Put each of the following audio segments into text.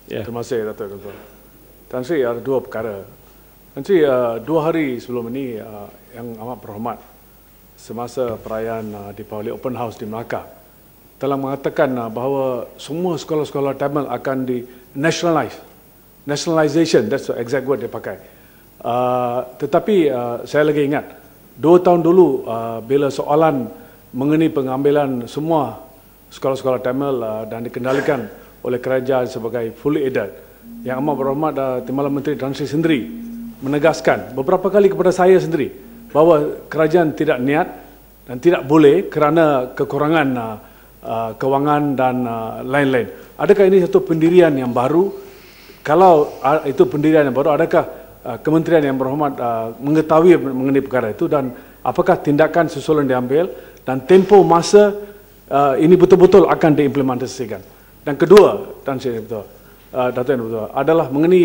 Terima kasih, Datuk Dr. Tan Sri, ada dua perkara. Tan Sri, 2 hari sebelum ini, yang amat berhormat, semasa perayaan Deepavali Open House di Melaka, telah mengatakan bahawa semua sekolah-sekolah Tamil akan nationalization, that's the exact word dia pakai. Tetapi saya lagi ingat 2 tahun dulu bila soalan mengenai pengambilan semua sekolah-sekolah Tamil dan dikendalikan oleh kerajaan sebagai fully aided, yang amat berhormat Timbalan Menteri Tan Sri sendiri menegaskan beberapa kali kepada saya sendiri bahawa kerajaan tidak niat dan tidak boleh kerana kekurangan kewangan dan lain-lain. Adakah ini satu pendirian yang baru? Kalau itu pendirian yang baru, adakah kementerian yang berhormat mengetahui mengenai perkara itu, dan apakah tindakan susulan diambil dan tempoh masa ini betul-betul akan diimplementasikan? Dan kedua, Tan Sri betul, Datuk yang betul, adalah mengenai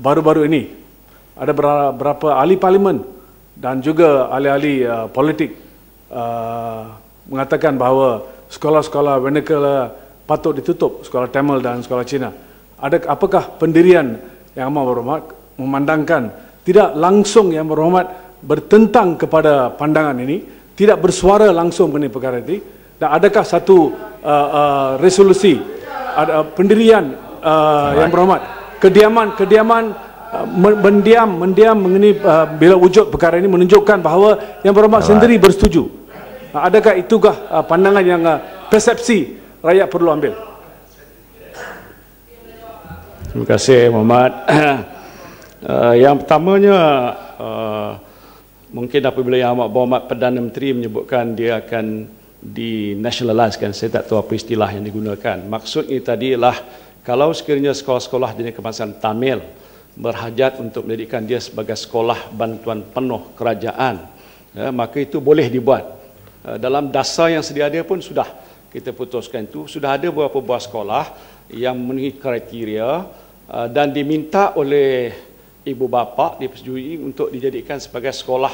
baru-baru ini ada beberapa ahli parlimen dan juga ahli-ahli politik mengatakan bahawa sekolah-sekolah vernacular patut ditutup, sekolah Tamil dan sekolah Cina. Apakah pendirian yang amat berhormat memandangkan tidak langsung yang berhormat bertentang kepada pandangan ini, tidak bersuara langsung mengenai perkara ini, dan adakah satu resolusi, ada pendirian yang berhormat, kediaman mendiam mengenai bila wujud perkara ini menunjukkan bahawa yang berhormat sendiri bersetuju. Adakah itukah pandangan yang persepsi rakyat perlu ambil? Terima kasih, Muhammad. Yang pertamanya, mungkin apabila Yang Amat Berhormat Perdana Menteri menyebutkan dia akan dinationalizekan, saya tak tahu apa istilah yang digunakan. Maksudnya tadi ialah kalau sekiranya sekolah-sekolah jenis kebangsaan Tamil berhajat untuk menjadikan dia sebagai sekolah bantuan penuh kerajaan, maka itu boleh dibuat. Dalam dasar yang sedia ada pun sudah kita putuskan itu, sudah ada beberapa buah sekolah yang memenuhi kriteria dan diminta oleh ibu bapa dipersetujui untuk dijadikan sebagai sekolah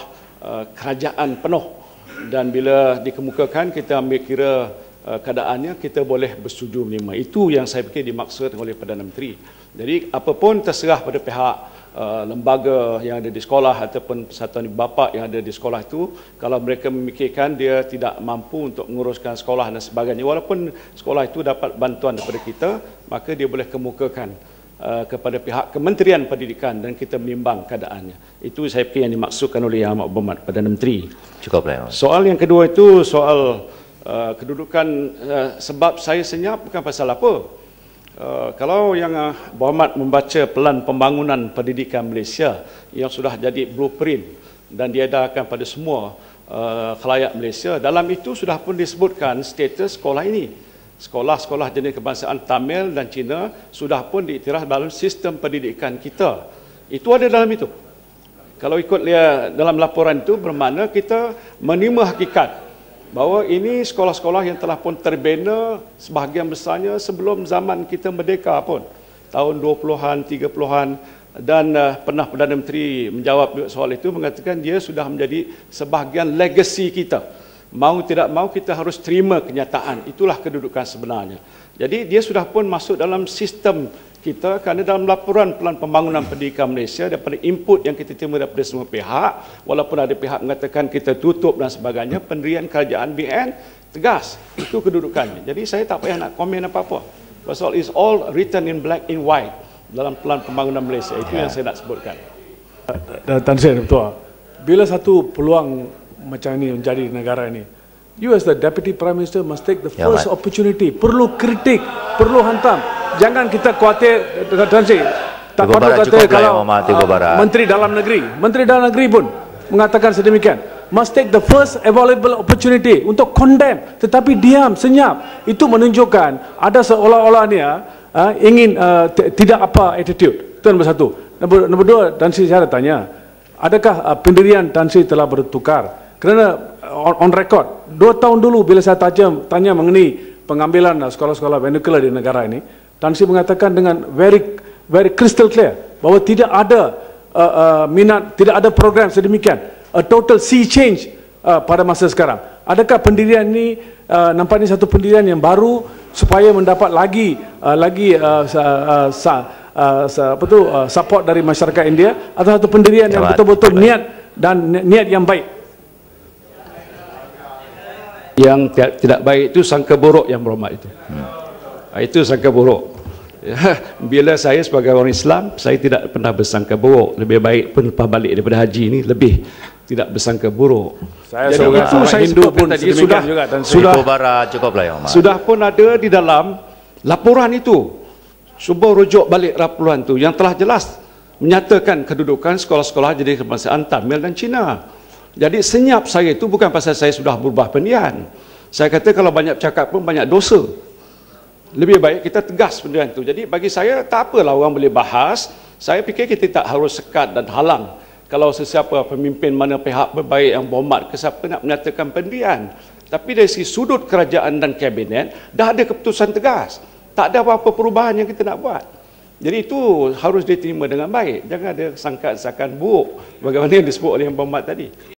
kerajaan penuh, dan bila dikemukakan kita ambil kira keadaannya, kita boleh bersetuju menerima. Itu yang saya fikir dimaksud oleh Perdana Menteri. Jadi apapun terserah pada pihak lembaga yang ada di sekolah ataupun persatuan ibu bapa yang ada di sekolah itu, kalau mereka memikirkan dia tidak mampu untuk menguruskan sekolah dan sebagainya, walaupun sekolah itu dapat bantuan daripada kita, maka dia boleh kemukakan kepada pihak Kementerian Pendidikan dan kita menimbang keadaannya. Itu saya fikir yang dimaksudkan oleh Yang Amat Berhormat Perdana Menteri. Cukup. Soal yang kedua itu soal kedudukan, sebab saya senyap bukan pasal apa. Kalau Yang Berhormat membaca Pelan Pembangunan Pendidikan Malaysia yang sudah jadi blueprint dan diedarkan pada semua khalayak Malaysia, dalam itu sudah pun disebutkan status sekolah ini. Sekolah-sekolah jenis kebangsaan Tamil dan Cina sudah pun diiktiraf dalam sistem pendidikan kita. Itu ada dalam itu. Kalau ikut lihat dalam laporan itu, bermakna kita menerima hakikat bahawa ini sekolah-sekolah yang telah pun terbina sebahagian besarnya sebelum zaman kita merdeka pun, tahun 20-an, 30-an, dan pernah Perdana Menteri menjawab soal itu, mengatakan dia sudah menjadi sebahagian legasi kita. Mau tidak mau kita harus terima kenyataan, itulah kedudukan sebenarnya. Jadi dia sudah pun masuk dalam sistem kita, kerana dalam laporan Pelan Pembangunan Pendidikan Malaysia, daripada input yang kita terima daripada semua pihak, walaupun ada pihak mengatakan kita tutup dan sebagainya, pendirian kerajaan BN tegas, itu kedudukannya. Jadi saya tak payah nak komen apa-apa, pasal it's all written in black and white dalam Pelan Pembangunan Malaysia. Itu yang saya nak sebutkan. Tan Sri, betul. Bila satu peluang macam ini menjadi negara ini, you as the Deputy Prime Minister must take the first opportunity. Perlu kritik, perlu hantam. Jangan kita khawatir, Tan Sri. Tak patut kata kalau Menteri Dalam Negeri pun mengatakan sedemikian. Must take the first available opportunity untuk condemn, tetapi diam, senyap. Itu menunjukkan ada seolah-olahnya ingin tidak apa attitude. Itu nombor satu. Nombor dua, Tan Sri, saya ada tanya, adakah pendirian Tan Sri telah bertukar? Kerana on record, 2 tahun dulu bila saya tanya mengenai pengambilan sekolah-sekolah vernacular di negara ini, Tan Sri mengatakan dengan very crystal clear bahawa tidak ada minat, tidak ada program sedemikian, a total sea change pada masa sekarang. Adakah pendirian ini nampaknya satu pendirian yang baru supaya mendapat lagi support dari masyarakat India, atau satu pendirian yang betul-betul niat dan niat yang baik? Yang tidak baik itu sangka buruk, yang berhormat itu. Itu sangka buruk. Bila saya sebagai orang Islam, saya tidak pernah bersangka buruk. Lebih baik pun lepas balik daripada haji ini, lebih tidak bersangka buruk. Jadi itu saya Hindu pun tadi sudah pun ada di dalam laporan itu. Cuba rujuk balik laporan itu yang telah jelas menyatakan kedudukan sekolah-sekolah jadi kebangsaan Tamil dan Cina. Jadi senyap saya itu bukan pasal saya sudah berubah pendirian. Saya kata kalau banyak cakap pun banyak dosa. Lebih baik kita tegas pendirian itu. Jadi bagi saya tak apalah orang boleh bahas. Saya fikir kita tak harus sekat dan halang kalau sesiapa pemimpin mana pihak berbaik yang berhormat ke siapa nak menyatakan pendirian. Tapi dari segi sudut kerajaan dan kabinet dah ada keputusan tegas. Tak ada apa-apa perubahan yang kita nak buat. Jadi itu harus diterima dengan baik. Jangan ada sangkaan-sangkaan buruk bagaimana yang disebut oleh yang berhormat tadi.